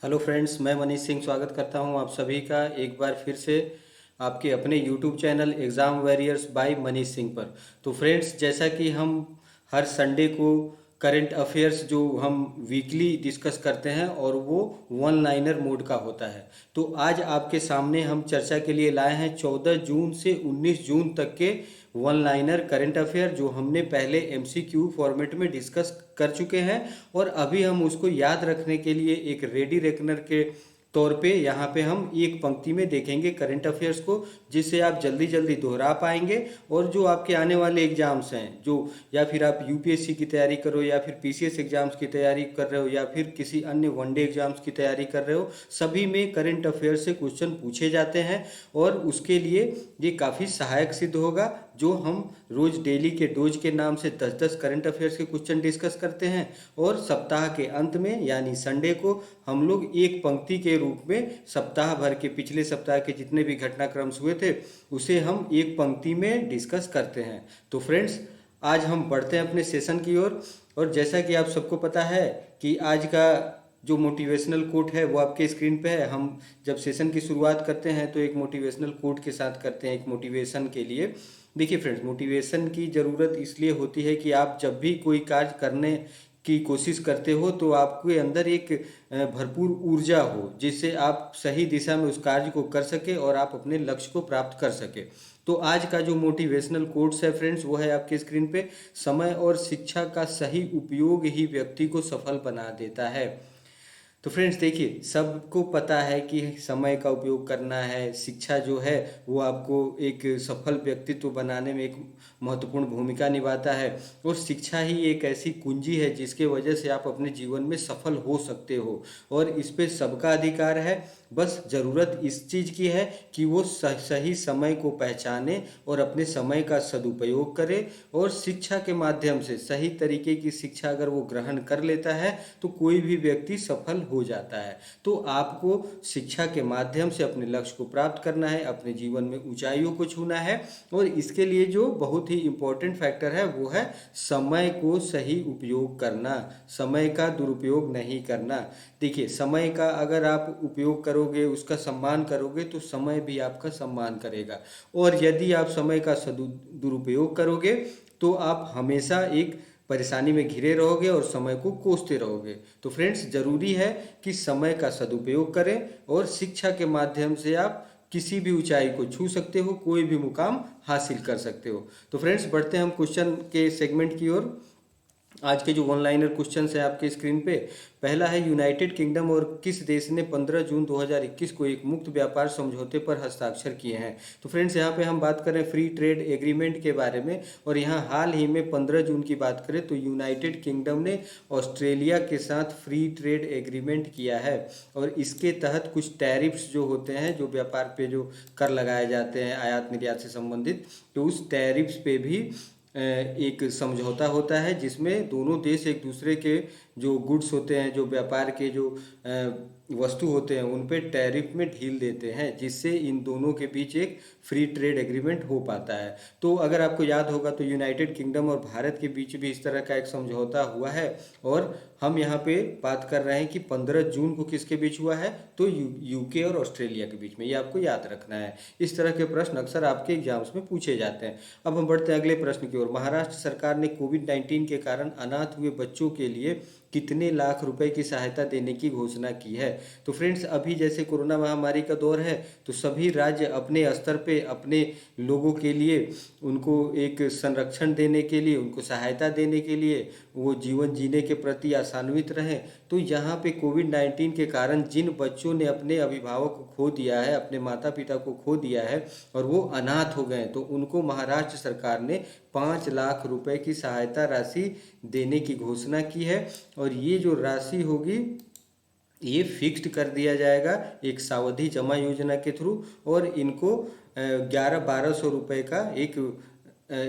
Hello friends, मैं मनीष सिंह स्वागत करता हूं आप सभी का एक बार फिर से आपके अपने YouTube channel exam warriors by Manish Singh पर। तो फ्रेंड्स, जैसा कि हम हर संडे को करंट अफेयर्स जो हम वीकली डिस्कस करते हैं और वो वन लाइनर मोड का होता है, तो आज आपके सामने हम चर्चा के लिए लाए हैं 14 जून से 19 जून तक के वन लाइनर करंट अफेयर जो हमने पहले एमसीक्यू फॉर्मेट में डिस्कस कर चुके हैं। और अभी हम उसको याद रखने के लिए एक रेडी रेकनर के तौर पे यहाँ पे हम एक पंक्ति में देखेंगे करंट अफेयर्स को, जिससे आप जल्दी जल्दी दोहरा पाएंगे। और जो आपके आने वाले एग्जाम्स हैं, जो या फिर आप यूपीएससी की तैयारी करो या फिर पीसीएस एग्जाम्स की तैयारी कर रहे हो या फिर किसी अन्य वनडे एग्जाम्स की तैयारी कर रहे हो, सभी में करंट अफेयर्स से क्वेश्चन पूछे जाते हैं। और उसके लिए ये काफ़ी सहायक सिद्ध होगा। जो हम रोज डेली के डोज के नाम से 10-10 करंट अफेयर्स के क्वेश्चन डिस्कस करते हैं, और सप्ताह के अंत में यानी संडे को हम लोग एक पंक्ति के रूप में सप्ताह भर के पिछले सप्ताह के जितने भी घटनाक्रम हुए थे उसे हम एक पंक्ति में डिस्कस करते हैं। तो फ्रेंड्स, आज हम बढ़ते हैं अपने सेशन की ओर। और जैसा कि आप सबको पता है कि आज का जो मोटिवेशनल कोट है वो आपके स्क्रीन पे है। हम जब सेशन की शुरुआत करते हैं तो एक मोटिवेशनल कोट के साथ करते हैं, एक मोटिवेशन के लिए। देखिए फ्रेंड्स, मोटिवेशन की ज़रूरत इसलिए होती है कि आप जब भी कोई कार्य करने की कोशिश करते हो तो आपके अंदर एक भरपूर ऊर्जा हो, जिससे आप सही दिशा में उस कार्य को कर सके और आप अपने लक्ष्य को प्राप्त कर सके। तो आज का जो मोटिवेशनल कोट्स है फ्रेंड्स, वो है आपके स्क्रीन पे। समय और शिक्षा का सही उपयोग ही व्यक्ति को सफल बना देता है। तो फ्रेंड्स देखिए, सबको पता है कि समय का उपयोग करना है। शिक्षा जो है वो आपको एक सफल व्यक्तित्व बनाने में एक महत्वपूर्ण भूमिका निभाता है। और शिक्षा ही एक ऐसी कुंजी है जिसके वजह से आप अपने जीवन में सफल हो सकते हो, और इस पे सबका अधिकार है। बस ज़रूरत इस चीज़ की है कि वो सही समय को पहचाने और अपने समय का सदुपयोग करे। और शिक्षा के माध्यम से सही तरीके की शिक्षा अगर वो ग्रहण कर लेता है तो कोई भी व्यक्ति सफल हो जाता है। तो आपको शिक्षा के माध्यम से अपने लक्ष्य को प्राप्त करना है, अपने जीवन में ऊंचाइयों को छूना है। और इसके लिए जो बहुत ही इम्पोर्टेंट फैक्टर है वो है समय को सही उपयोग करना, समय का दुरुपयोग नहीं करना। देखिए, समय का अगर आप उपयोग करोगे, उसका सम्मान करोगे, तो समय भी आपका सम्मान करेगा। और यदि आप समय का दुरुपयोग करोगे तो आप हमेशा एक परेशानी में घिरे रहोगे और समय को कोसते रहोगे। तो फ्रेंड्स, ज़रूरी है कि समय का सदुपयोग करें, और शिक्षा के माध्यम से आप किसी भी ऊंचाई को छू सकते हो, कोई भी मुकाम हासिल कर सकते हो। तो फ्रेंड्स, बढ़ते हैं हम क्वेश्चन के सेगमेंट की ओर। आज के जो वन लाइनर क्वेश्चन है आपके स्क्रीन पे, पहला है यूनाइटेड किंगडम और किस देश ने 15 जून 2021 को एक मुक्त व्यापार समझौते पर हस्ताक्षर किए हैं। तो फ्रेंड्स, यहाँ पे हम बात करें फ्री ट्रेड एग्रीमेंट के बारे में, और यहाँ हाल ही में 15 जून की बात करें तो यूनाइटेड किंगडम ने ऑस्ट्रेलिया के साथ फ्री ट्रेड एग्रीमेंट किया है। और इसके तहत कुछ टैरिफ्स जो होते हैं, जो व्यापार पे जो कर लगाए जाते हैं आयात निर्यात से संबंधित, तो उस टैरिफ्स पे भी एक समझौता होता है, जिसमें दोनों देश एक दूसरे के जो गुड्स होते हैं, जो व्यापार के जो वस्तु होते हैं, उन पे टैरिफ में ढील देते हैं, जिससे इन दोनों के बीच एक फ्री ट्रेड एग्रीमेंट हो पाता है। तो अगर आपको याद होगा तो यूनाइटेड किंगडम और भारत के बीच भी इस तरह का एक समझौता हुआ है। और हम यहाँ पे बात कर रहे हैं कि 15 जून को किसके बीच हुआ है, तो यूके और ऑस्ट्रेलिया के बीच में। ये आपको याद रखना है। इस तरह के प्रश्न अक्सर आपके एग्जाम्स में पूछे जाते हैं। अब हम बढ़ते हैं अगले प्रश्न की ओर। महाराष्ट्र सरकार ने कोविड-19 के कारण अनाथ हुए बच्चों के लिए कितने लाख रुपए की सहायता देने की घोषणा की है। तो फ्रेंड्स, अभी जैसे कोरोना महामारी का दौर है, तो सभी राज्य अपने स्तर पे अपने लोगों के लिए उनको एक संरक्षण देने के लिए, उनको सहायता देने के लिए, वो जीवन जीने के प्रति आशान्वित रहें। तो यहाँ पे कोविड-19 के कारण जिन बच्चों ने अपने अभिभावक को खो दिया है, अपने माता पिता को खो दिया है, और वो अनाथ हो गए, तो उनको महाराष्ट्र सरकार ने 5 लाख रुपए की सहायता राशि देने की घोषणा की है। और ये जो राशि होगी ये फिक्स्ड कर दिया जाएगा एक सावधि जमा योजना के थ्रू, और इनको 1100-1200 रुपये का एक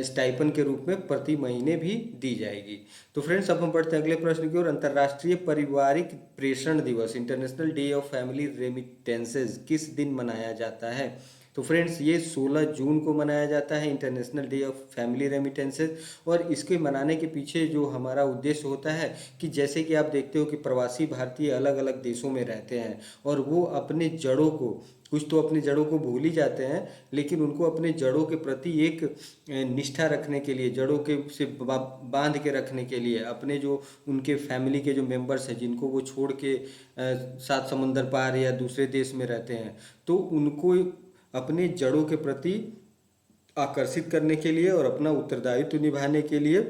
स्टाइपन के रूप में प्रति महीने भी दी जाएगी। तो फ्रेंड्स, अब हम बढ़ते हैं अगले प्रश्न की ओर। अंतर्राष्ट्रीय पारिवारिक प्रेषण दिवस, international day of family remittances, किस दिन मनाया जाता है। तो फ्रेंड्स ये 16 जून को मनाया जाता है international day of family remittances. और इसके मनाने के पीछे जो हमारा उद्देश्य होता है कि जैसे कि आप देखते हो कि प्रवासी भारतीय अलग अलग देशों में रहते हैं और वो अपने जड़ों को, कुछ तो अपनी जड़ों को भूल ही जाते हैं, लेकिन उनको अपने जड़ों के प्रति एक निष्ठा रखने के लिए, जड़ों के से बांध के रखने के लिए, अपने जो उनके फैमिली के जो मेंबर्स हैं जिनको वो छोड़ के सात समंदर पार या दूसरे देश में रहते हैं, तो उनको अपने जड़ों के प्रति आकर्षित करने के लिए और अपना उत्तरदायित्व निभाने के लिए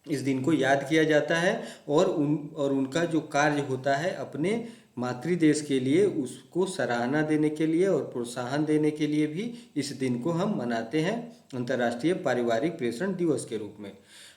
इस दिन को याद किया जाता है। और उनका जो कार्य होता है अपने मातृ देश के लिए, उसको सराहना देने के लिए और प्रोत्साहन देने के लिए भी इस दिन को हम मनाते हैं अंतर्राष्ट्रीय पारिवारिक प्रेषण दिवस के रूप में।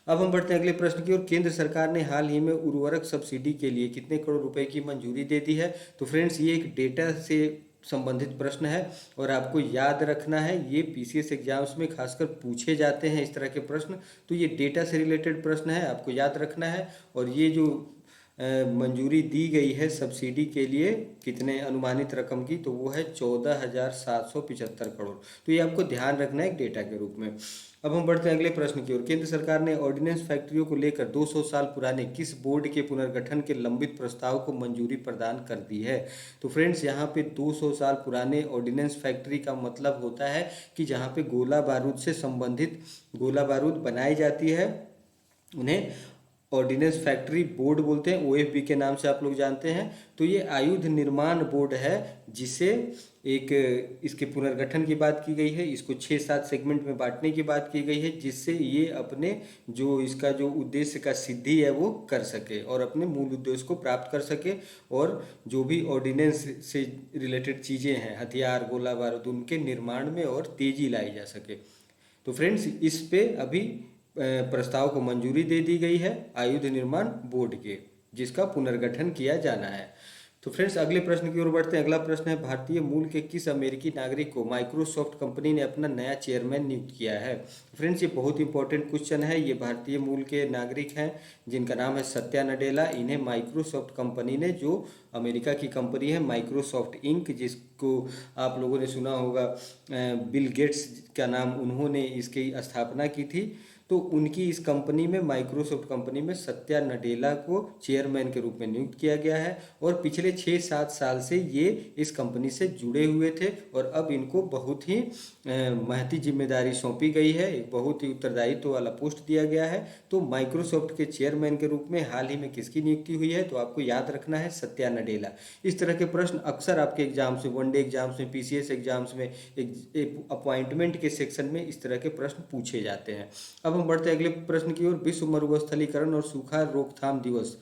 अब हम बढ़ते हैं अगले प्रश्न की ओर। केंद्र सरकार ने हाल ही में उर्वरक सब्सिडी के लिए कितने करोड़ रुपए की मंजूरी दे दी है? तो फ्रेंड्स ये एक डेटा से संबंधित प्रश्न है और आपको याद रखना है, ये पीसीएस एग्जाम्स में खासकर पूछे जाते हैं इस तरह के प्रश्न। तो ये डेटा से रिलेटेड प्रश्न है, आपको याद रखना है। और ये जो मंजूरी दी गई है सब्सिडी के लिए कितने अनुमानित रकम की, तो वो है 14,775 करोड़। तो ये आपको ध्यान रखना है एक डेटा के रूप में। अब हम बढ़ते हैं अगले प्रश्न की ओर। केंद्र सरकार ने ऑर्डिनेंस फैक्ट्रियों को लेकर 200 साल पुराने किस बोर्ड के पुनर्गठन के लंबित प्रस्ताव को मंजूरी प्रदान कर दी है? तो फ्रेंड्स यहाँ पे 200 साल पुराने ऑर्डिनेंस फैक्ट्री का मतलब होता है कि जहाँ पे गोला बारूद से संबंधित गोला बारूद बनाई जाती है, उन्हें ऑर्डिनेंस फैक्ट्री बोर्ड बोलते हैं, ओएफबी के नाम से आप लोग जानते हैं। तो ये आयुध निर्माण बोर्ड है जिसे एक इसके पुनर्गठन की बात की गई है, इसको 6-7 सेगमेंट में बांटने की बात की गई है, जिससे ये अपने जो इसका जो उद्देश्य का सिद्धि है वो कर सके और अपने मूल उद्देश्य को प्राप्त कर सके। और जो भी ऑर्डिनेंस से रिलेटेड चीज़ें हैं, हथियार, गोला बारूद, उनके निर्माण में और तेजी लाई जा सके। तो फ्रेंड्स इस पे अभी प्रस्ताव को मंजूरी दे दी गई है आयुध निर्माण बोर्ड के, जिसका पुनर्गठन किया जाना है। तो फ्रेंड्स अगले प्रश्न की ओर बढ़ते हैं। अगला प्रश्न है, भारतीय मूल के किस अमेरिकी नागरिक को माइक्रोसॉफ्ट कंपनी ने अपना नया चेयरमैन नियुक्त किया है? फ्रेंड्स ये बहुत इंपॉर्टेंट क्वेश्चन है। ये भारतीय मूल के नागरिक हैं जिनका नाम है सत्या नडेला। इन्हें माइक्रोसॉफ्ट कंपनी ने, जो अमेरिका की कंपनी है माइक्रोसॉफ्ट इंक, जिसको आप लोगों ने सुना होगा, बिल गेट्स का नाम, उन्होंने इसकी स्थापना की थी। तो उनकी इस कंपनी में, माइक्रोसॉफ्ट कंपनी में सत्या नडेला को चेयरमैन के रूप में नियुक्त किया गया है। और पिछले 6-7 साल से ये इस कंपनी से जुड़े हुए थे और अब इनको बहुत ही महती जिम्मेदारी सौंपी गई है, एक बहुत ही उत्तरदायित्व वाला पोस्ट दिया गया है। तो माइक्रोसॉफ्ट के चेयरमैन के रूप में हाल ही में किसकी नियुक्ति हुई है? तो आपको याद रखना है सत्या नडेला। इस तरह के प्रश्न अक्सर आपके एग्जाम्स में, वनडे एग्जाम्स में, पीसीएस एग्जाम्स में, एक अपॉइंटमेंट के सेक्शन में इस तरह के प्रश्न पूछे जाते हैं। अब हम बढ़ते हैं अगले प्रश्न की ओर। विश्व मरुस्थलीकरण और सूखा रोकथाम दिवस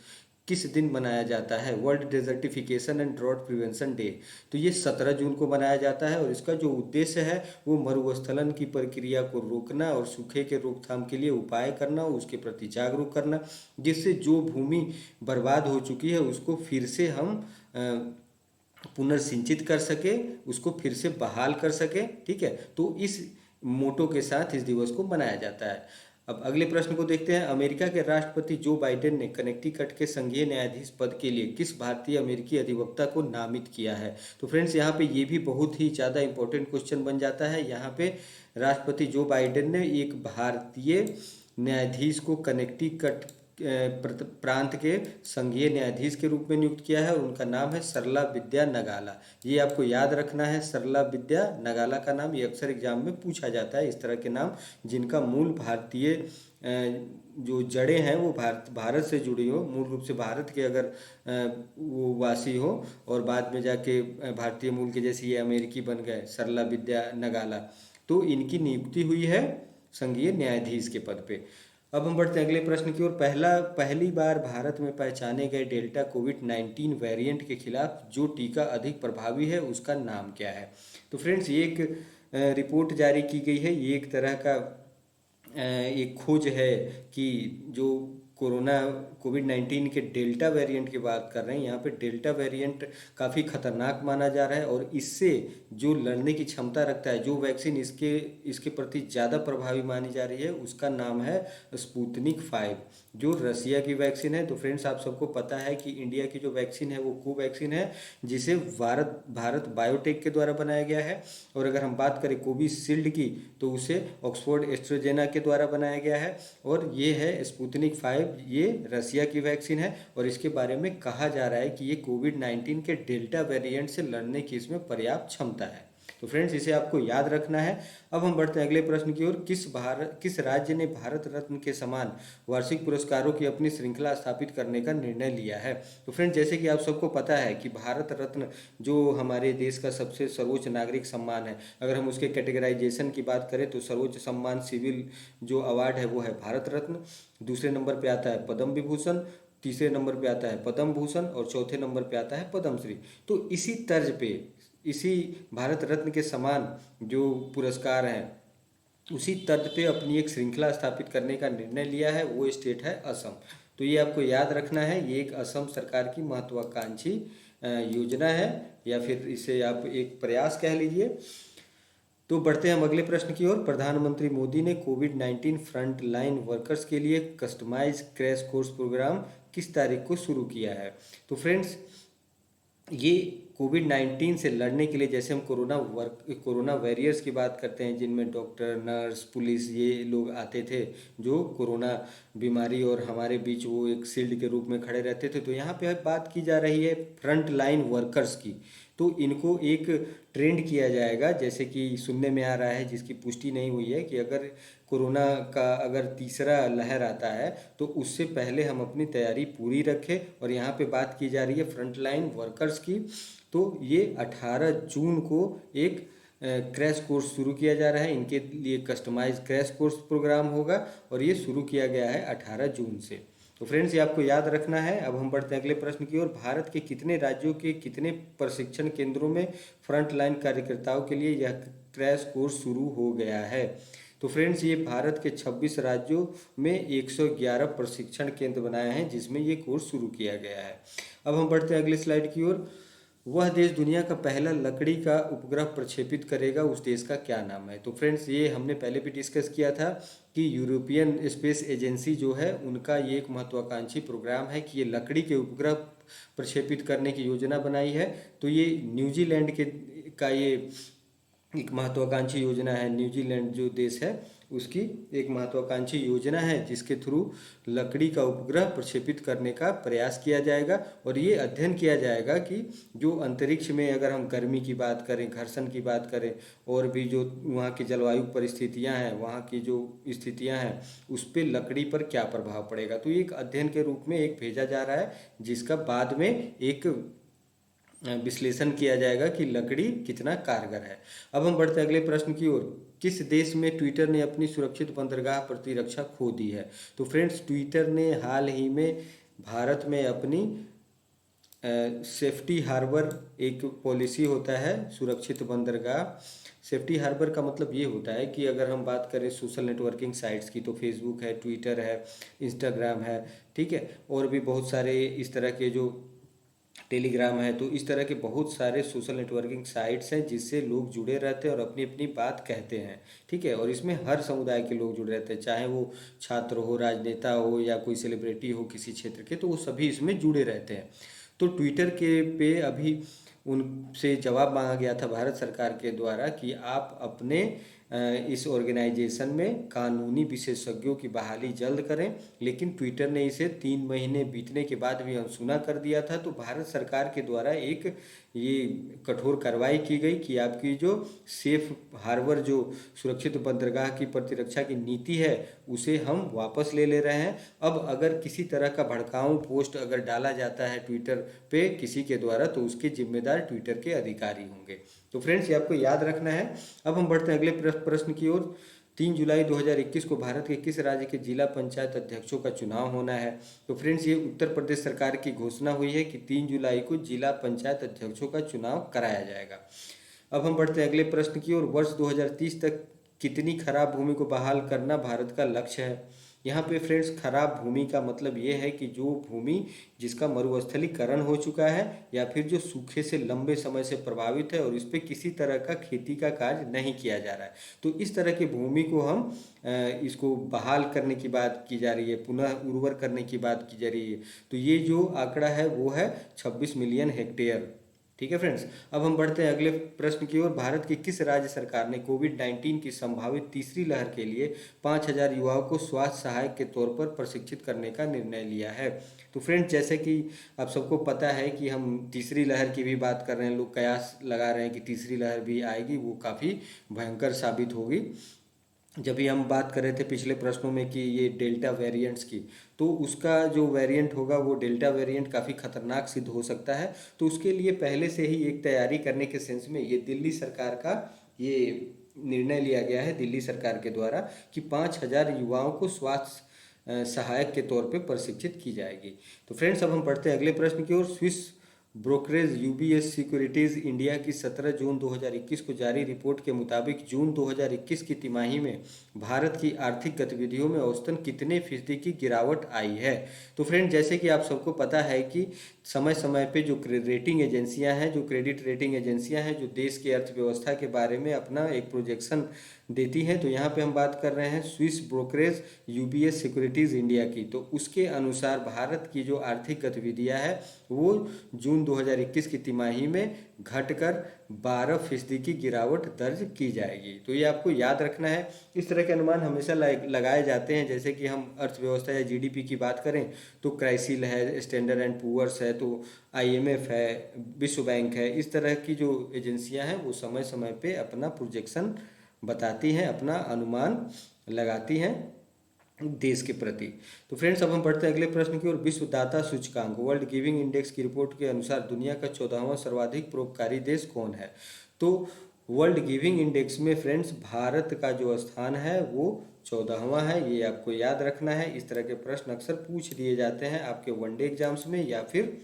किस दिन मनाया जाता है? World desertification and drought prevention day. तो ये 17 जून को मनाया जाता है और इसका जो उद्देश्य है वो मरुस्थलन की प्रक्रिया को रोकना और सूखे के रोकथाम के लिए उपाय करना, उसके प्रति जागरूक करना, जिससे जो भूमि बर्बाद हो चुकी है उसको फिर से हम पुनर्सिंचित कर सके, उसको फिर से बहाल कर सके। ठीक है, तो इस मोटो के साथ इस दिवस को मनाया जाता है। अब अगले प्रश्न को देखते हैं। अमेरिका के राष्ट्रपति जो बाइडेन ने कनेक्टिकट के संघीय न्यायाधीश पद के लिए किस भारतीय अमेरिकी अधिवक्ता को नामित किया है? तो फ्रेंड्स यहाँ पे ये भी बहुत ही ज़्यादा इंपॉर्टेंट क्वेश्चन बन जाता है। यहाँ पे राष्ट्रपति जो बाइडेन ने एक भारतीय न्यायाधीश को कनेक्टिकट प्रांत के संघीय न्यायाधीश के रूप में नियुक्त किया है। उनका नाम है सरला विद्या नगाला। ये आपको याद रखना है, सरला विद्या नगाला का नाम, ये अक्सर एग्जाम में पूछा जाता है, इस तरह के नाम जिनका मूल भारतीय जो जड़ें हैं वो भारत से जुड़ी हो, मूल रूप से भारत के अगर वो वासी हो और बाद में जाके भारतीय मूल के जैसे ये अमेरिकी बन गए, सरला विद्या नगाला, तो इनकी नियुक्ति हुई है संघीय न्यायाधीश के पद पे। अब हम बढ़ते हैं अगले प्रश्न की ओर। पहली बार भारत में पहचाने गए डेल्टा कोविड-19 वेरिएंट के खिलाफ जो टीका अधिक प्रभावी है उसका नाम क्या है? तो फ्रेंड्स ये एक रिपोर्ट जारी की गई है, ये एक तरह का एक खोज है कि जो कोविड-19 के डेल्टा वेरिएंट की बात कर रहे हैं। यहाँ पे डेल्टा वेरिएंट काफ़ी खतरनाक माना जा रहा है और इससे जो लड़ने की क्षमता रखता है, जो वैक्सीन इसके इसके प्रति ज़्यादा प्रभावी मानी जा रही है, उसका नाम है स्पुतनिक 5, जो रसिया की वैक्सीन है। तो फ्रेंड्स, आप सबको पता है कि इंडिया की जो वैक्सीन है वो कोवैक्सीन है, जिसे भारत बायोटेक के द्वारा बनाया गया है। और अगर हम बात करें कोविशील्ड की, तो उसे ऑक्सफोर्ड एस्ट्राजेनेका के द्वारा बनाया गया है। और ये है स्पुतनिक 5, ये रसिया की वैक्सीन है और इसके बारे में कहा जा रहा है कि ये कोविड-19 के डेल्टा वेरिएंट से लड़ने की इसमें पर्याप्त क्षमता है। तो फ्रेंड्स, इसे आपको याद रखना है। अब हम बढ़ते हैं अगले प्रश्न की ओर। किस राज्य ने भारत रत्न के समान वार्षिक पुरस्कारों की अपनी श्रृंखला स्थापित करने का निर्णय लिया है? तो फ्रेंड्स, जैसे कि आप सबको पता है कि भारत रत्न जो हमारे देश का सबसे सर्वोच्च नागरिक सम्मान है, अगर हम उसके कैटेगराइजेशन की बात करें तो सर्वोच्च सम्मान सिविल जो अवार्ड है वो है भारत रत्न, दूसरे नंबर पे आता है पद्म विभूषण, तीसरे नंबर पे आता है पद्म भूषण और चौथे नंबर पे आता है पद्मश्री। तो इसी तर्ज पे, इसी भारत रत्न के समान जो पुरस्कार हैं, उसी तर्ज पे अपनी एक श्रृंखला स्थापित करने का निर्णय लिया है, वो स्टेट है असम। तो ये आपको याद रखना है, ये एक असम सरकार की महत्वाकांक्षी योजना है, या फिर इसे आप एक प्रयास कह लीजिए। तो बढ़ते हैं हम अगले प्रश्न की ओर। प्रधानमंत्री मोदी ने कोविड-19 फ्रंट लाइन वर्कर्स के लिए कस्टमाइज क्रैश कोर्स प्रोग्राम किस तारीख को शुरू किया है? तो फ्रेंड्स, ये कोविड-19 से लड़ने के लिए, जैसे हम कोरोना वॉरियर्स की बात करते हैं, जिनमें डॉक्टर, नर्स, पुलिस, ये लोग आते थे जो कोरोना बीमारी और हमारे बीच वो एक शील्ड के रूप में खड़े रहते थे। तो यहाँ पे बात की जा रही है फ्रंट लाइन वर्कर्स की। तो इनको एक ट्रेंड किया जाएगा, जैसे कि सुनने में आ रहा है, जिसकी पुष्टि नहीं हुई है, कि अगर कोरोना का अगर तीसरा लहर आता है तो उससे पहले हम अपनी तैयारी पूरी रखें। और यहाँ पे बात की जा रही है फ्रंट लाइन वर्कर्स की। तो ये 18 जून को एक क्रैश कोर्स शुरू किया जा रहा है, इनके लिए कस्टमाइज क्रैश कोर्स प्रोग्राम होगा और ये शुरू किया गया है 18 जून से। तो फ्रेंड्स, ये आपको याद रखना है। अब हम बढ़ते हैं अगले प्रश्न की ओर। भारत के कितने राज्यों के कितने प्रशिक्षण केंद्रों में फ्रंट लाइन कार्यकर्ताओं के लिए यह क्रैश कोर्स शुरू हो गया है? तो फ्रेंड्स, ये भारत के 26 राज्यों में 111 प्रशिक्षण केंद्र बनाए हैं जिसमें ये कोर्स शुरू किया गया है। अब हम बढ़ते हैं अगले स्लाइड की ओर। वह देश दुनिया का पहला लकड़ी का उपग्रह प्रक्षेपित करेगा, उस देश का क्या नाम है? तो फ्रेंड्स, ये हमने पहले भी डिस्कस किया था कि यूरोपियन स्पेस एजेंसी जो है, उनका ये एक महत्वाकांक्षी प्रोग्राम है कि ये लकड़ी के उपग्रह प्रक्षेपित करने की योजना बनाई है। तो ये न्यूजीलैंड का ये एक महत्वाकांक्षी योजना है। न्यूजीलैंड जो देश है उसकी एक महत्वाकांक्षी योजना है, जिसके थ्रू लकड़ी का उपग्रह प्रक्षेपित करने का प्रयास किया जाएगा। और ये अध्ययन किया जाएगा कि जो अंतरिक्ष में, अगर हम गर्मी की बात करें, घर्षण की बात करें, और भी जो वहाँ की जलवायु परिस्थितियाँ हैं, वहाँ की जो स्थितियाँ हैं, उस पर लकड़ी पर क्या प्रभाव पड़ेगा। तो ये एक अध्ययन के रूप में एक भेजा जा रहा है, जिसका बाद में एक विश्लेषण किया जाएगा कि लकड़ी कितना कारगर है। अब हम बढ़ते हैं अगले प्रश्न की ओर। किस देश में ट्विटर ने अपनी सुरक्षित बंदरगाह प्रतिरक्षा खो दी है? तो फ्रेंड्स, ट्विटर ने हाल ही में भारत में अपनी सेफ्टी हार्बर, एक पॉलिसी होता है सुरक्षित बंदरगाह। सेफ्टी हार्बर का मतलब ये होता है कि अगर हम बात करें सोशल नेटवर्किंग साइट्स की, तो फेसबुक है, ट्विटर है, इंस्टाग्राम है, ठीक है, और भी बहुत सारे इस तरह के, जो टेलीग्राम है, तो इस तरह के बहुत सारे सोशल नेटवर्किंग साइट्स हैं जिससे लोग जुड़े रहते हैं और अपनी अपनी बात कहते हैं, ठीक है। और इसमें हर समुदाय के लोग जुड़े रहते हैं, चाहे वो छात्र हो, राजनेता हो, या कोई सेलिब्रिटी हो किसी क्षेत्र के, तो वो सभी इसमें जुड़े रहते हैं। तो ट्विटर के पे अभी उनसे जवाब मांगा गया था भारत सरकार के द्वारा कि आप अपने इस ऑर्गेनाइजेशन में कानूनी विशेषज्ञों की बहाली जल्द करें, लेकिन ट्विटर ने इसे 3 महीने बीतने के बाद भी अनसुना कर दिया था। तो भारत सरकार के द्वारा एक ये कठोर कार्रवाई की गई कि आपकी जो सेफ हार्बर, जो सुरक्षित बंदरगाह की प्रतिरक्षा की नीति है, उसे हम वापस ले रहे हैं। अब अगर किसी तरह का भड़काऊ पोस्ट अगर डाला जाता है ट्विटर पे किसी के द्वारा, तो उसके जिम्मेदार ट्विटर के अधिकारी होंगे। तो फ्रेंड्स, ये आपको याद रखना है। अब हम बढ़ते हैं अगले प्रश्न की ओर। 3 जुलाई 2021 को भारत के किस राज्य के जिला पंचायत अध्यक्षों का चुनाव होना है? तो फ्रेंड्स, ये उत्तर प्रदेश सरकार की घोषणा हुई है कि 3 जुलाई को जिला पंचायत अध्यक्षों का चुनाव कराया जाएगा। अब हम बढ़ते हैं अगले प्रश्न की ओर। वर्ष 2030 तक कितनी खराब भूमि को बहाल करना भारत का लक्ष्य है? यहाँ पे फ्रेंड्स खराब भूमि का मतलब ये है कि जो भूमि जिसका मरुस्थलीकरण हो चुका है या फिर जो सूखे से लंबे समय से प्रभावित है और इस पे किसी तरह का खेती का कार्य नहीं किया जा रहा है, तो इस तरह की भूमि को हम इसको बहाल करने की बात की जा रही है, पुनः उर्वर करने की बात की जा रही है। तो ये जो आंकड़ा है वो है 26 मिलियन हेक्टेयर। ठीक है फ्रेंड्स, अब हम बढ़ते हैं अगले प्रश्न की ओर। भारत की किस राज्य सरकार ने कोविड-19 की संभावित तीसरी लहर के लिए 5,000 युवाओं को स्वास्थ्य सहायक के तौर पर प्रशिक्षित करने का निर्णय लिया है? तो फ्रेंड्स, जैसे कि आप सबको पता है कि हम तीसरी लहर की भी बात कर रहे हैं, लोग कयास लगा रहे हैं कि तीसरी लहर भी आएगी, वो काफ़ी भयंकर साबित होगी। जब भी हम बात कर रहे थे पिछले प्रश्नों में कि ये डेल्टा वेरिएंट्स की, तो उसका जो वेरिएंट होगा वो डेल्टा वेरिएंट काफ़ी खतरनाक सिद्ध हो सकता है। तो उसके लिए पहले से ही एक तैयारी करने के सेंस में ये दिल्ली सरकार का ये निर्णय लिया गया है, दिल्ली सरकार के द्वारा, कि 5,000 युवाओं को स्वास्थ्य सहायक के तौर पे प्रशिक्षित की जाएगी। तो फ्रेंड्स, अब हम बढ़ते हैं अगले प्रश्न की ओर। Swiss brokerage UBS securities India की 17 जून 2021 को जारी रिपोर्ट के मुताबिक जून 2021 की तिमाही में भारत की आर्थिक गतिविधियों में औसतन कितने फीसदी की गिरावट आई है? तो फ्रेंड, जैसे कि आप सबको पता है कि समय समय पे जो रेटिंग एजेंसियां हैं, जो क्रेडिट रेटिंग एजेंसियां हैं, जो देश की अर्थव्यवस्था के बारे में अपना एक प्रोजेक्शन देती हैं, तो यहाँ पे हम बात कर रहे हैं Swiss brokerage UBS securities India की। तो उसके अनुसार भारत की जो आर्थिक गतिविधियाँ हैं वो जून 2021 की तिमाही में घटकर 12% की गिरावट दर्ज की जाएगी। तो ये आपको याद रखना है। इस तरह के अनुमान हमेशा लगाए जाते हैं। जैसे कि हम अर्थव्यवस्था या जीडीपी की बात करें तो क्राइसिल है, स्टैंडर्ड एंड पुअर्स है, तो आईएमएफ है, विश्व बैंक है, इस तरह की जो एजेंसियां हैं वो समय समय पे अपना प्रोजेक्शन बताती हैं, अपना अनुमान लगाती हैं देश के प्रति। तो फ्रेंड्स, अब हम बढ़ते हैं अगले प्रश्न की ओर। विश्व दाता सूचकांक वर्ल्ड गिविंग इंडेक्स की रिपोर्ट के अनुसार दुनिया का 14वां सर्वाधिक परोपकारी देश कौन है? तो वर्ल्ड गिविंग इंडेक्स में फ्रेंड्स भारत का जो स्थान है वो 14वां है, ये आपको याद रखना है। इस तरह के प्रश्न अक्सर पूछ दिए जाते हैं आपके वनडे एग्जाम्स में या फिर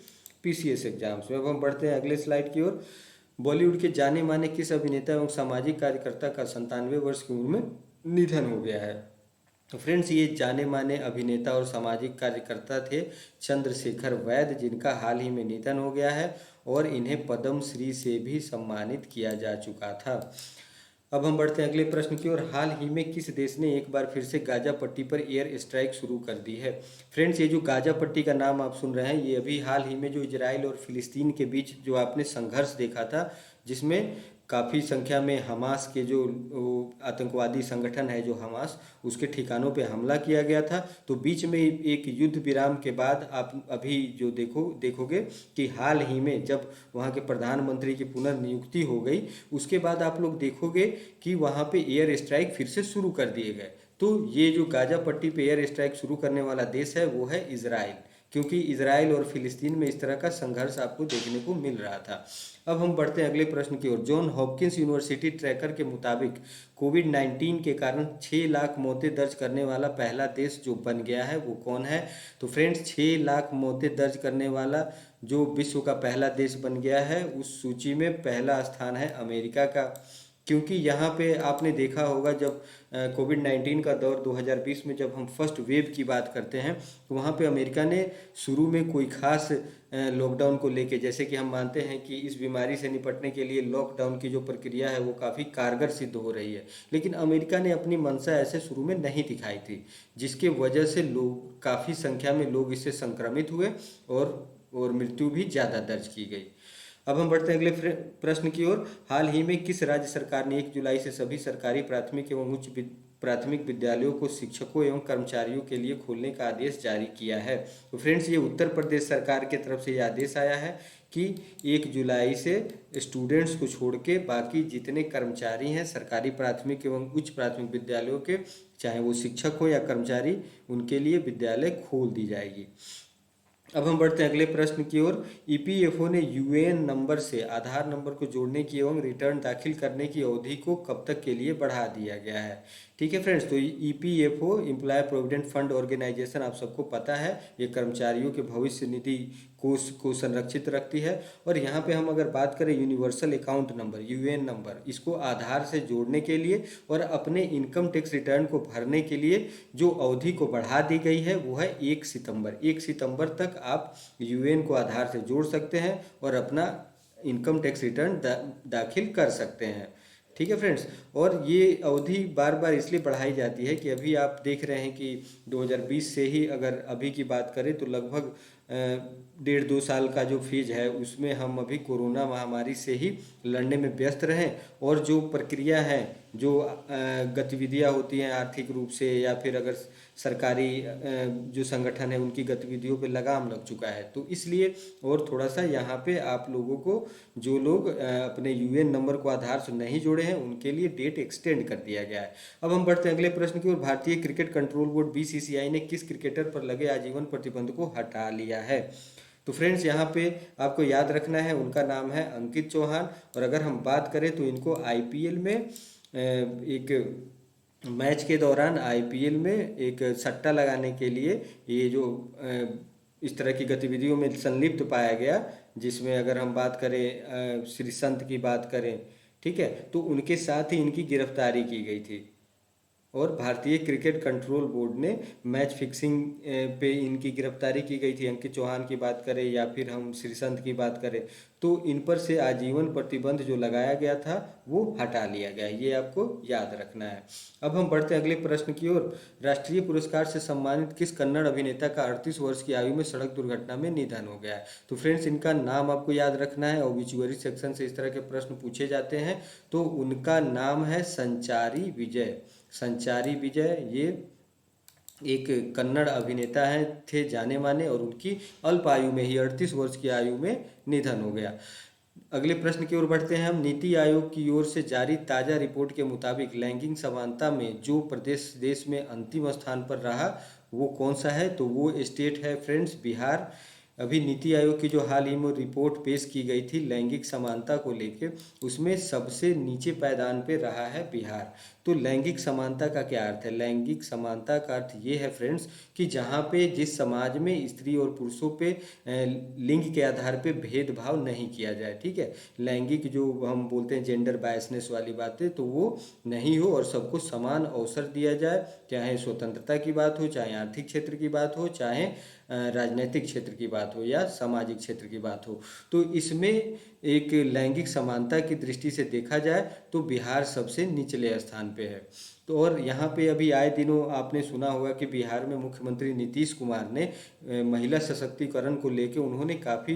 पीसीएस एग्जाम्स में। अब हम बढ़ते हैं अगले स्लाइड की ओर। बॉलीवुड के जाने माने किस अभिनेता एवं सामाजिक कार्यकर्ता का 97 वर्ष की उम्र में निधन हो गया है? तो फ्रेंड्स, ये जाने माने अभिनेता और सामाजिक कार्यकर्ता थे चंद्रशेखर वैद्य, जिनका हाल ही में निधन हो गया है और इन्हें पद्म श्री से भी सम्मानित किया जा चुका था। अब हम बढ़ते हैं अगले प्रश्न की ओर। हाल ही में किस देश ने एक बार फिर से गाजा पट्टी पर एयर स्ट्राइक शुरू कर दी है? फ्रेंड्स, ये जो गाजा पट्टी का नाम आप सुन रहे हैं, ये अभी हाल ही में जो इजराइल और फिलिस्तीन के बीच जो आपने संघर्ष देखा था, जिसमें काफ़ी संख्या में हमास के जो आतंकवादी संगठन है, जो हमास, उसके ठिकानों पे हमला किया गया था। तो बीच में एक युद्ध विराम के बाद आप अभी जो देखोगे कि हाल ही में जब वहाँ के प्रधानमंत्री की पुनर्नियुक्ति हो गई, उसके बाद आप लोग देखोगे कि वहाँ पे एयर स्ट्राइक फिर से शुरू कर दिए गए। तो ये जो गाजा पट्टी पे एयर स्ट्राइक शुरू करने वाला देश है वो है इजराइल, क्योंकि इजराइल और फिलिस्तीन में इस तरह का संघर्ष आपको देखने को मिल रहा था। अब हम बढ़ते हैं अगले प्रश्न की ओर। जॉन हॉपकिंस यूनिवर्सिटी ट्रैकर के मुताबिक कोविड-19 के कारण 6 लाख मौतें दर्ज करने वाला पहला देश जो बन गया है वो कौन है? तो फ्रेंड्स, 6 लाख मौतें दर्ज करने वाला जो विश्व का पहला देश बन गया है, उस सूची में पहला स्थान है अमेरिका का। क्योंकि यहाँ पे आपने देखा होगा जब कोविड-19 का दौर 2020 में जब हम फर्स्ट वेव की बात करते हैं, तो वहाँ पे अमेरिका ने शुरू में कोई खास लॉकडाउन को लेके, जैसे कि हम मानते हैं कि इस बीमारी से निपटने के लिए लॉकडाउन की जो प्रक्रिया है वो काफ़ी कारगर सिद्ध हो रही है, लेकिन अमेरिका ने अपनी मंशा ऐसे शुरू में नहीं दिखाई थी, जिसके वजह से लोग काफ़ी संख्या में लोग इससे संक्रमित हुए और मृत्यु भी ज़्यादा दर्ज की गई। अब हम बढ़ते हैं अगले प्रश्न की ओर। हाल ही में किस राज्य सरकार ने 1 जुलाई से सभी सरकारी प्राथमिक एवं उच्च प्राथमिक विद्यालयों को शिक्षकों एवं कर्मचारियों के लिए खोलने का आदेश जारी किया है? तो फ्रेंड्स, ये उत्तर प्रदेश सरकार की तरफ से ये आदेश आया है कि 1 जुलाई से स्टूडेंट्स को छोड़ के बाकी जितने कर्मचारी हैं सरकारी प्राथमिक एवं उच्च प्राथमिक विद्यालयों के, चाहे वो शिक्षक हो या कर्मचारी, उनके लिए विद्यालय खोल दी जाएगी। अब हम बढ़ते हैं अगले प्रश्न की ओर। ईपीएफओ ने यूएएन नंबर से आधार नंबर को जोड़ने की एवं रिटर्न दाखिल करने की अवधि को कब तक के लिए बढ़ा दिया गया है? ठीक है फ्रेंड्स, तो EPFO employ provident fund organisation आप सबको पता है, ये कर्मचारियों के भविष्य निधि कोष को संरक्षित रखती है। और यहाँ पे हम अगर बात करें universal account number UAN number, इसको आधार से जोड़ने के लिए और अपने इनकम टैक्स रिटर्न को भरने के लिए जो अवधि को बढ़ा दी गई है वो है 1 सितंबर। 1 सितंबर तक आप यूएएन को आधार से जोड़ सकते हैं और अपना इनकम टैक्स रिटर्न दाखिल कर सकते हैं। ठीक है फ्रेंड्स। और ये अवधि बार बार इसलिए बढ़ाई जाती है कि अभी आप देख रहे हैं कि 2020 से ही अगर अभी की बात करें तो लगभग 1.5-2 साल का जो फेज है उसमें हम अभी कोरोना महामारी से ही लड़ने में व्यस्त रहें और जो प्रक्रिया है, जो गतिविधियां होती हैं आर्थिक रूप से या फिर अगर सरकारी जो संगठन है उनकी गतिविधियों पे लगाम लग चुका है। तो इसलिए और थोड़ा सा यहाँ पे आप लोगों को, जो लोग अपने यूएएन नंबर को आधार से नहीं जोड़े हैं उनके लिए डेट एक्सटेंड कर दिया गया है। अब हम बढ़ते हैं अगले प्रश्न की ओर। भारतीय क्रिकेट कंट्रोल बोर्ड बीसीसीआई ने किस क्रिकेटर पर लगे आजीवन प्रतिबंध को हटा लिया है? तो फ्रेंड्स यहाँ पे आपको याद रखना है, उनका नाम है अंकित चौहान। और अगर हम बात करें तो इनको आईपीएल में एक मैच के दौरान आईपीएल में एक सट्टा लगाने के लिए ये जो इस तरह की गतिविधियों में संलिप्त पाया गया, जिसमें अगर हम बात करें श्रीसंत की बात करें, ठीक है, तो उनके साथ ही इनकी गिरफ्तारी की गई थी। और भारतीय क्रिकेट कंट्रोल बोर्ड ने मैच फिक्सिंग पे इनकी गिरफ्तारी की गई थी। अंकित चौहान की बात करें या फिर हम श्रीसंत की बात करें तो इन पर से आजीवन प्रतिबंध जो लगाया गया था वो हटा लिया गया है, ये आपको याद रखना है। अब हम बढ़ते हैं अगले प्रश्न की ओर। राष्ट्रीय पुरस्कार से सम्मानित किस कन्नड़ अभिनेता का 38 वर्ष की आयु में सड़क दुर्घटना में निधन हो गया है? तो फ्रेंड्स इनका नाम आपको याद रखना है, ऑब्ituary सेक्शन से इस तरह के प्रश्न पूछे जाते हैं। तो उनका नाम है संचारी विजय। संचारी विजय ये एक कन्नड़ अभिनेता है, थे जाने माने, और उनकी अल्प आयु में ही 38 वर्ष की आयु में निधन हो गया। अगले प्रश्न की ओर बढ़ते हैं हम। नीति आयोग की ओर से जारी ताज़ा रिपोर्ट के मुताबिक लैंगिक समानता में जो प्रदेश देश में अंतिम स्थान पर रहा वो कौन सा है? तो वो स्टेट है फ्रेंड्स बिहार। अभी नीति आयोग की जो हाल ही में रिपोर्ट पेश की गई थी लैंगिक समानता को लेकर, उसमें सबसे नीचे पायदान पे रहा है बिहार। तो लैंगिक समानता का क्या अर्थ है? लैंगिक समानता का अर्थ ये है फ्रेंड्स कि जहाँ पे जिस समाज में स्त्री और पुरुषों पे लिंग के आधार पे भेदभाव नहीं किया जाए, ठीक है, लैंगिक जो हम बोलते हैं जेंडर बायसनेस वाली बातें, तो वो नहीं हो और सबको समान अवसर दिया जाए, चाहे स्वतंत्रता की बात हो, चाहे आर्थिक क्षेत्र की बात हो, चाहे राजनीतिक क्षेत्र की बात हो या सामाजिक क्षेत्र की बात हो। तो इसमें एक लैंगिक समानता की दृष्टि से देखा जाए तो बिहार सबसे निचले स्थान पे है। तो और यहाँ पे अभी आए दिनों आपने सुना होगा कि बिहार में मुख्यमंत्री नीतीश कुमार ने महिला सशक्तिकरण को लेके उन्होंने काफ़ी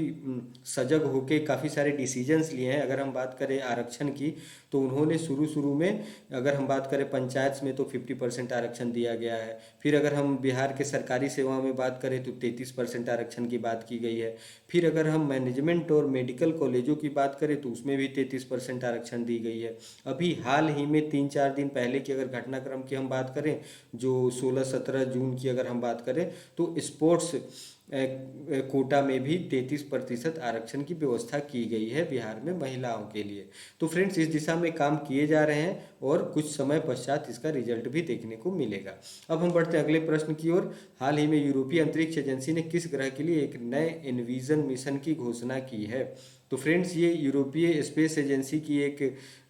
सजग होके काफ़ी सारे डिसीजंस लिए हैं। अगर हम बात करें आरक्षण की तो उन्होंने शुरू में अगर हम बात करें पंचायत में तो 50% आरक्षण दिया गया है। फिर अगर हम बिहार के सरकारी सेवा में बात करें तो 33% आरक्षण की बात की गई है। फिर अगर हम मैनेजमेंट और मेडिकल कॉलेजों की बात करें तो उसमें भी 33% आरक्षण दी गई है। अभी हाल ही में 3-4 दिन पहले की अगर घटनाक्रम की हम बात करें, जो 16-17 जून की अगर हम बात करें, तो स्पोर्ट्स कोटा में भी 33% आरक्षण की व्यवस्था की गई है बिहार में महिलाओं के लिए। तो फ्रेंड्स इस दिशा में काम किए जा रहे हैं और कुछ समय पश्चात इसका रिजल्ट भी देखने को मिलेगा। अब हम बढ़ते हैं अगले प्रश्न की ओर। हाल ही में यूरोपीय अंतरिक्ष एजेंसी ने किस ग्रह के लिए एक नए एनविजन मिशन की घोषणा की है? तो फ्रेंड्स ये यूरोपीय स्पेस एजेंसी की एक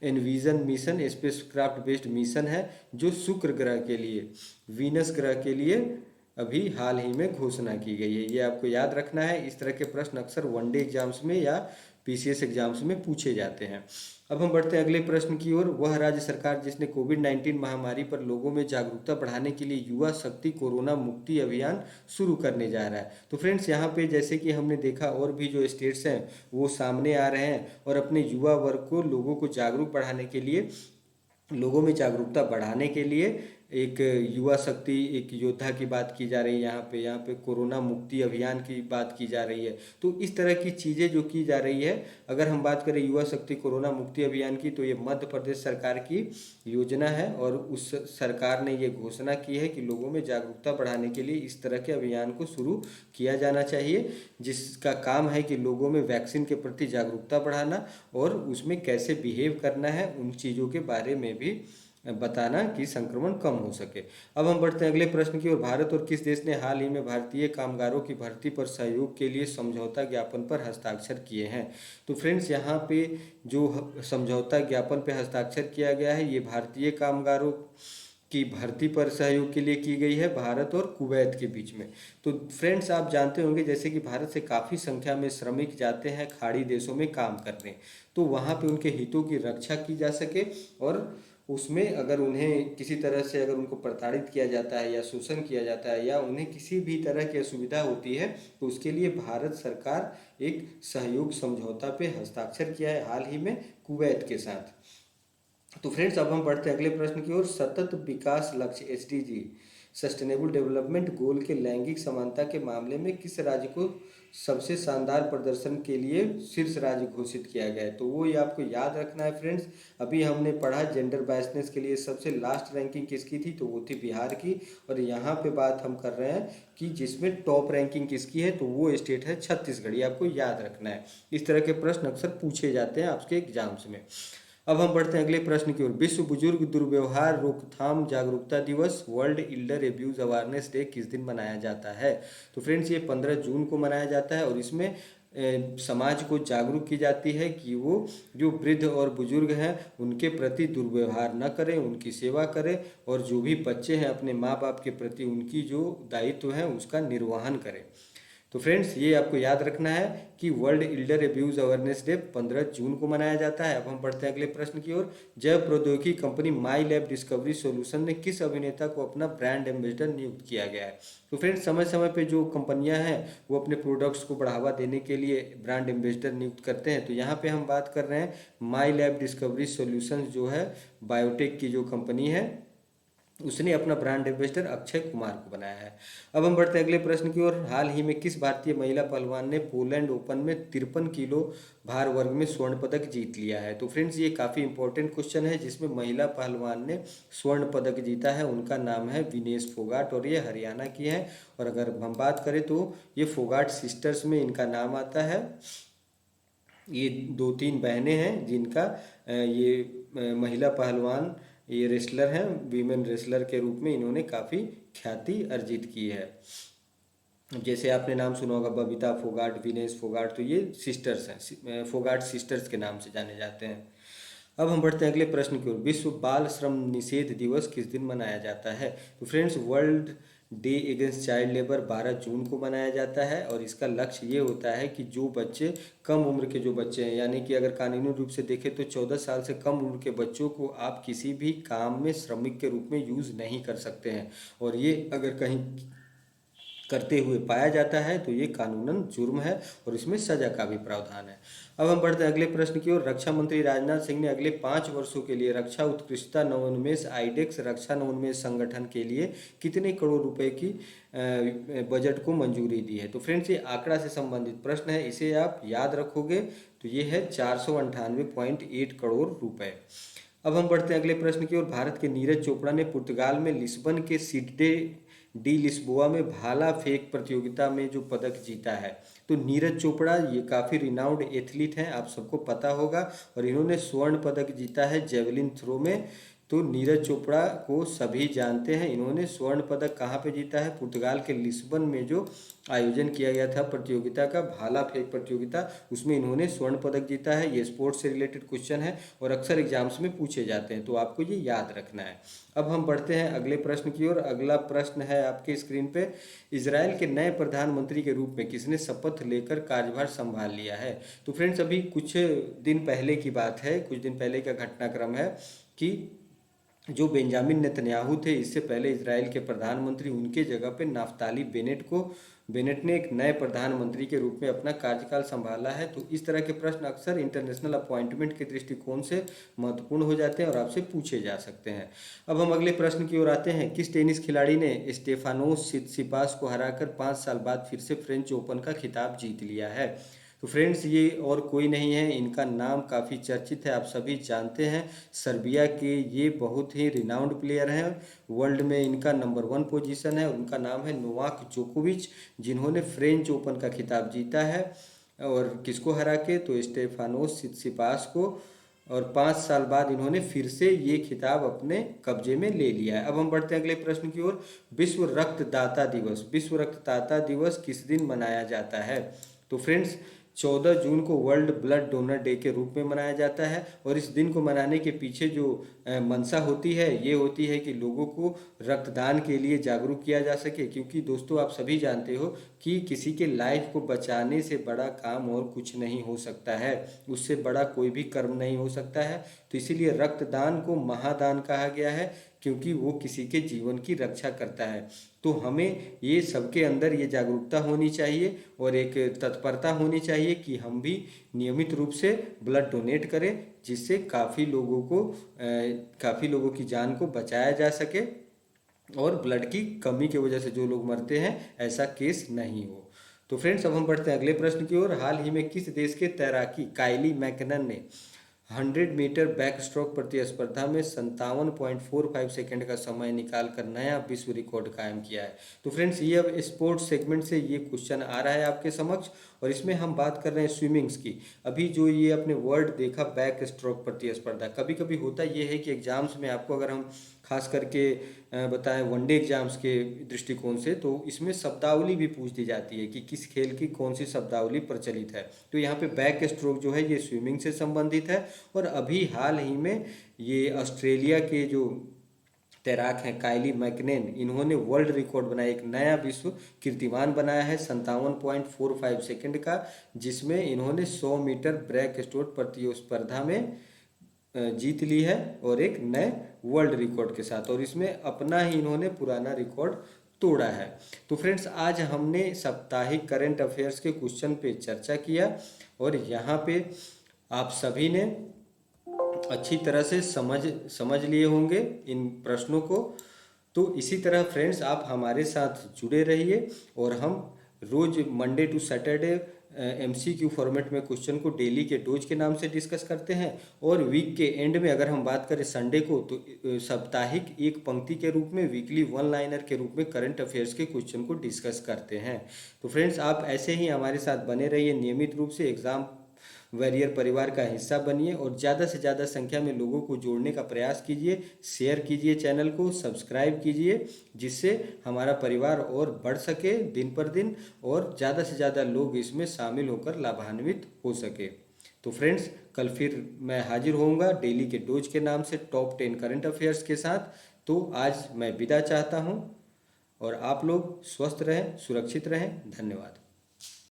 envision mission spacecraft based mission है जो शुक्र ग्रह के लिए, वीनस ग्रह के लिए अभी हाल ही में घोषणा की गई है। ये आपको याद रखना है। इस तरह के प्रश्न अक्सर वनडे एग्जाम्स में या पीसीएस एग्जाम्स में पूछे जाते हैं। अब हम बढ़ते हैं अगले प्रश्न की ओर। वह राज्य सरकार जिसने कोविड-19 महामारी पर लोगों में जागरूकता बढ़ाने के लिए युवा शक्ति कोरोना मुक्ति अभियान शुरू करने जा रहा है। तो फ्रेंड्स यहाँ पे जैसे कि हमने देखा और भी जो स्टेट्स हैं वो सामने आ रहे हैं और अपने युवा वर्ग को, लोगों को जागरूक बढ़ाने के लिए, लोगों में जागरूकता बढ़ाने के लिए एक युवा शक्ति, एक योद्धा की बात की जा रही है। यहाँ पे कोरोना मुक्ति अभियान की बात की जा रही है। तो इस तरह की चीज़ें जो की जा रही है, अगर हम बात करें युवा शक्ति कोरोना मुक्ति अभियान की, तो ये मध्य प्रदेश सरकार की योजना है और उस सरकार ने ये घोषणा की है कि लोगों में जागरूकता बढ़ाने के लिए इस तरह के अभियान को शुरू किया जाना चाहिए, जिसका काम है कि लोगों में वैक्सीन के प्रति जागरूकता बढ़ाना और उसमें कैसे बिहेव करना है उन चीज़ों के बारे में भी बताना कि संक्रमण कम हो सके। अब हम बढ़ते हैं अगले प्रश्न की ओर। भारत और किस देश ने हाल ही में भारतीय कामगारों की भर्ती पर सहयोग के लिए समझौता ज्ञापन पर हस्ताक्षर किए हैं? तो फ्रेंड्स, यहाँ पे जो समझौता ज्ञापन पे हस्ताक्षर किया गया है, ये भारतीय कामगारों की भर्ती पर सहयोग के लिए की गई है, भारत और कुवैत के बीच में। तो फ्रेंड्स, आप जानते होंगे जैसे कि भारत से काफ़ी संख्या में श्रमिक जाते हैं खाड़ी देशों में काम करने, तो वहाँ पे उनके हितों की रक्षा की जा सके, और उसमें अगर उन्हें किसी तरह से अगर उनको प्रताड़ित किया जाता है या शोषण किया जाता है या उन्हें किसी भी तरह की असुविधा होती है, तो उसके लिए भारत सरकार एक सहयोग समझौता पे हस्ताक्षर किया है हाल ही में कुवैत के साथ। तो फ्रेंड्स, अब हम बढ़ते हैं अगले प्रश्न की ओर। सतत विकास लक्ष्य एसडीजी सस्टेनेबल डेवलपमेंट गोल के लैंगिक समानता के मामले में किस राज्य को सबसे शानदार प्रदर्शन के लिए शीर्ष राज्य घोषित किया गया है? तो वो ये आपको याद रखना है फ्रेंड्स। अभी हमने पढ़ा जेंडर बैलेंस के लिए सबसे लास्ट रैंकिंग किसकी थी, तो वो थी बिहार की। और यहाँ पे बात हम कर रहे हैं कि जिसमें टॉप रैंकिंग किसकी है, तो वो स्टेट है छत्तीसगढ़। ये आपको याद रखना है। इस तरह के प्रश्न अक्सर पूछे जाते हैं आपके एग्जाम्स में। अब हम बढ़ते हैं अगले प्रश्न की ओर। विश्व बुजुर्ग दुर्व्यवहार रोकथाम जागरूकता दिवस world Elder abuse awareness day किस दिन मनाया जाता है? तो फ्रेंड्स, ये 15 जून को मनाया जाता है और इसमें समाज को जागरूक की जाती है कि वो जो वृद्ध और बुजुर्ग हैं उनके प्रति दुर्व्यवहार न करें, उनकी सेवा करें, और जो भी बच्चे हैं अपने माँ बाप के प्रति उनकी जो दायित्व है उसका निर्वहन करें। तो फ्रेंड्स, ये आपको याद रखना है कि world Elder abuse awareness day 15 जून को मनाया जाता है। अब हम बढ़ते हैं अगले प्रश्न की ओर। जैव प्रौद्योगिकी कंपनी माई लैब डिस्कवरी सॉल्यूशन ने किस अभिनेता को अपना ब्रांड एम्बेसडर नियुक्त किया गया है? तो फ्रेंड्स, समय समय पे जो कंपनियां हैं वो अपने प्रोडक्ट्स को बढ़ावा देने के लिए ब्रांड एम्बेसडर नियुक्त करते हैं। तो यहाँ पे हम बात कर रहे हैं माई लैब डिस्कवरी सॉल्यूशन जो है बायोटेक की जो कंपनी है, उसने अपना ब्रांड एम्बेसडर अक्षय कुमार को बनाया है। अब हम बढ़ते हैं अगले प्रश्न की ओर। हाल ही में किस भारतीय महिला पहलवान ने पोलैंड ओपन में 53 किलो भार वर्ग में स्वर्ण पदक जीत लिया है? तो फ्रेंड्स, ये काफ़ी इंपॉर्टेंट क्वेश्चन है जिसमें महिला पहलवान ने स्वर्ण पदक जीता है। उनका नाम है विनेश फोगाट और ये हरियाणा की है। और अगर हम बात करें तो ये फोगाट सिस्टर्स में इनका नाम आता है। ये दो तीन बहनें हैं जिनका महिला पहलवान, ये रेसलर हैं, वीमेन रेसलर के रूप में इन्होंने काफ़ी ख्याति अर्जित की है। जैसे आपने नाम सुना होगा बबीता फोगाट, विनेश फोगाट, तो ये सिस्टर्स हैं, फोगाट सिस्टर्स के नाम से जाने जाते हैं। अब हम बढ़ते हैं अगले प्रश्न की ओर। विश्व बाल श्रम निषेध दिवस किस दिन मनाया जाता है? तो friends, world day against child labour 12 जून को मनाया जाता है और इसका लक्ष्य ये होता है कि जो बच्चे कम उम्र के जो बच्चे हैं, यानी कि अगर कानूनी रूप से देखें तो 14 साल से कम उम्र के बच्चों को आप किसी भी काम में श्रमिक के रूप में यूज़ नहीं कर सकते हैं, और ये अगर कहीं करते हुए पाया जाता है तो ये कानूनन जुर्म है और इसमें सजा का भी प्रावधान है। अब हम बढ़ते हैं अगले प्रश्न की ओर। रक्षा मंत्री राजनाथ सिंह ने अगले 5 वर्षों के लिए रक्षा उत्कृष्टता नवोन्मेष आईडेक्स रक्षा नवोन्मेष संगठन के लिए कितने करोड़ रुपए की बजट को मंजूरी दी है? तो फ्रेंड्स, ये आंकड़ा से संबंधित प्रश्न है, इसे आप याद रखोगे तो ये है 498.8 करोड़ रुपए। अब हम बढ़ते हैं अगले प्रश्न की ओर। भारत के नीरज चोपड़ा ने पुर्तगाल में लिस्बन के सिडे डी लिस्बोआ में भाला फेंक प्रतियोगिता में जो पदक जीता है, तो नीरज चोपड़ा ये काफ़ी रिनाउंड एथलीट हैं, आप सबको पता होगा, और इन्होंने स्वर्ण पदक जीता है जेवलिन थ्रो में। तो नीरज चोपड़ा को सभी जानते हैं। इन्होंने स्वर्ण पदक कहाँ पे जीता है? पुर्तगाल के लिस्बन में जो आयोजन किया गया था प्रतियोगिता का, भाला फेंक प्रतियोगिता, उसमें इन्होंने स्वर्ण पदक जीता है। ये स्पोर्ट्स से रिलेटेड क्वेश्चन है और अक्सर एग्जाम्स में पूछे जाते हैं, तो आपको ये याद रखना है। अब हम बढ़ते हैं अगले प्रश्न की ओर। अगला प्रश्न है आपके स्क्रीन पे। इजराइल के नए प्रधानमंत्री के रूप में किसने शपथ लेकर कार्यभार संभाल लिया है? तो फ्रेंड्स, अभी कुछ दिन पहले की बात है, कुछ दिन पहले का घटनाक्रम है कि जो बेंजामिन नेतन्याहू थे, इससे पहले इजराइल के प्रधानमंत्री, उनके जगह पे नाफ्ताली बेनेट ने एक नए प्रधानमंत्री के रूप में अपना कार्यकाल संभाला है। तो इस तरह के प्रश्न अक्सर इंटरनेशनल अपॉइंटमेंट के दृष्टिकोण से महत्वपूर्ण हो जाते हैं और आपसे पूछे जा सकते हैं। अब हम अगले प्रश्न की ओर आते हैं। किस टेनिस खिलाड़ी ने स्टेफानोस सिटसिपास को हराकर 5 साल बाद फिर से फ्रेंच ओपन का खिताब जीत लिया है? तो फ्रेंड्स, ये और कोई नहीं है, इनका नाम काफ़ी चर्चित है, आप सभी जानते हैं। सर्बिया के ये बहुत ही रिनाउंड प्लेयर हैं, वर्ल्ड में इनका नंबर 1 पोजीशन है। उनका नाम है नोवाक जोकोविच, जिन्होंने फ्रेंच ओपन का खिताब जीता है। और किसको हरा के? तो स्टेफानोस सिटसिपास को और 5 साल बाद इन्होंने फिर से ये खिताब अपने कब्जे में ले लिया है। अब हम बढ़ते हैं अगले प्रश्न की ओर। विश्व रक्तदाता दिवस, विश्व रक्तदाता दिवस किस दिन मनाया जाता है? तो फ्रेंड्स 14 जून को वर्ल्ड ब्लड डोनर डे के रूप में मनाया जाता है। और इस दिन को मनाने के पीछे जो मंशा होती है ये होती है कि लोगों को रक्तदान के लिए जागरूक किया जा सके, क्योंकि दोस्तों आप सभी जानते हो कि किसी के लाइफ को बचाने से बड़ा काम और कुछ नहीं हो सकता है, उससे बड़ा कोई भी कर्म नहीं हो सकता है। तो इसीलिए रक्तदान को महादान कहा गया है, क्योंकि वो किसी के जीवन की रक्षा करता है। तो हमें ये सबके अंदर ये जागरूकता होनी चाहिए और एक तत्परता होनी चाहिए कि हम भी नियमित रूप से ब्लड डोनेट करें, जिससे काफ़ी लोगों की जान को बचाया जा सके और ब्लड की कमी की वजह से जो लोग मरते हैं ऐसा केस नहीं हो। तो फ्रेंड्स अब हम बढ़ते हैं अगले प्रश्न की ओर। हाल ही में किस देश के तैराकी काइली मैकनन ने 100 मीटर बैक स्ट्रोक प्रतिस्पर्धा में 57.45 सेकंड का समय निकालकर नया विश्व रिकॉर्ड कायम किया है? तो फ्रेंड्स ये अब स्पोर्ट्स सेगमेंट से ये क्वेश्चन आ रहा है आपके समक्ष, और इसमें हम बात कर रहे हैं स्विमिंग्स की। अभी जो ये अपने वर्ड देखा बैक स्ट्रोक प्रतिस्पर्धा, कभी कभी होता ये है कि एग्जाम्स में आपको अगर हम खास करके बताएं वनडे एग्जाम्स के दृष्टिकोण से, तो इसमें शब्दावली भी पूछ दी जाती है कि किस खेल की कौन सी शब्दावली प्रचलित है। तो यहाँ पे बैक स्ट्रोक जो है ये स्विमिंग से संबंधित है। और अभी हाल ही में ये ऑस्ट्रेलिया के जो तैराक हैं काइली मैकनेन, इन्होंने वर्ल्ड रिकॉर्ड बनाया, एक नया विश्व कीर्तिमान बनाया है 57.45 सेकंड का, जिसमें इन्होंने 100 मीटर ब्रेक स्ट्रोक प्रतिस्पर्धा में जीत ली है और एक नए वर्ल्ड रिकॉर्ड के साथ, और इसमें अपना ही इन्होंने पुराना रिकॉर्ड तोड़ा है। तो फ्रेंड्स आज हमने साप्ताहिक करंट अफेयर्स के क्वेश्चन पे चर्चा किया और यहाँ पे आप सभी ने अच्छी तरह से समझ लिए होंगे इन प्रश्नों को। तो इसी तरह फ्रेंड्स आप हमारे साथ जुड़े रहिए और हम रोज Monday to Saturday MCQ format में क्वेश्चन को डेली के डोज के नाम से डिस्कस करते हैं, और वीक के एंड में अगर हम बात करें संडे को तो साप्ताहिक एक पंक्ति के रूप में वीकली वन लाइनर के रूप में करंट अफेयर्स के क्वेश्चन को डिस्कस करते हैं। तो फ्रेंड्स आप ऐसे ही हमारे साथ बने रहिए, नियमित रूप से एग्जाम वॉरियर परिवार का हिस्सा बनिए और ज़्यादा से ज़्यादा संख्या में लोगों को जोड़ने का प्रयास कीजिए, शेयर कीजिए, चैनल को सब्सक्राइब कीजिए, जिससे हमारा परिवार और बढ़ सके दिन पर दिन और ज़्यादा से ज़्यादा लोग इसमें शामिल होकर लाभान्वित हो सके। तो फ्रेंड्स कल फिर मैं हाजिर होऊंगा डेली के डोज के नाम से टॉप 10 करंट अफेयर्स के साथ। तो आज मैं विदा चाहता हूँ और आप लोग स्वस्थ रहें, सुरक्षित रहें। धन्यवाद।